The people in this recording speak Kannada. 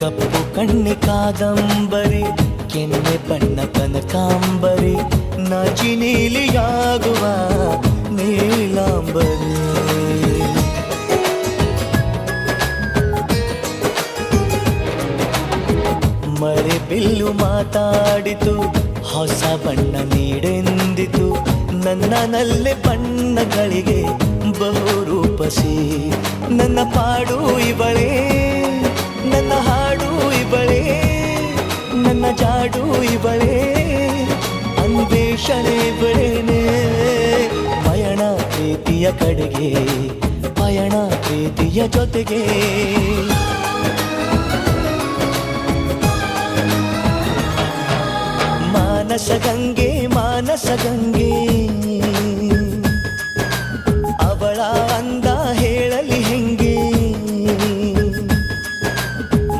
ಕಪ್ಪು ಕಣ್ಣೆ ಕಾದಂಬರಿ, ಕೆನ್ನೆ ಬಣ್ಣ ಕನಕಾಂಬರಿ, ನಾಚಿ ನೀಲಿಯಾಗುವ ನೀಲಾಂಬರಿ. ಮಳೆ ಬಿಲ್ಲು ಮಾತಾಡಿತು, ಹೊಸ ಬಣ್ಣ ನೀಡೆಂದಿತು, ನನ್ನಲ್ಲೇ ಬಣ್ಣಗಳಿಗೆ ಬಹುರೂಪಸಿ. ನನ್ನ ಪಾಡು ಇವಳೇ, ನನ್ನ ಹಾಡು ಇವಳೇ, ನನ್ನ ಜಾಡು ಇವಳೇ, ಅನ್ವೇಷಣೆ ಇವಳೇನೆ. ಪಯಣ ಪ್ರೀತಿಯ ಕಡೆಗೆ, ಪಯಣ ಪ್ರೀತಿಯ ಜೊತೆಗೆ. ಮಾನಸ ಗಂಗೆ, ಮಾನಸ ಗಂಗೆ,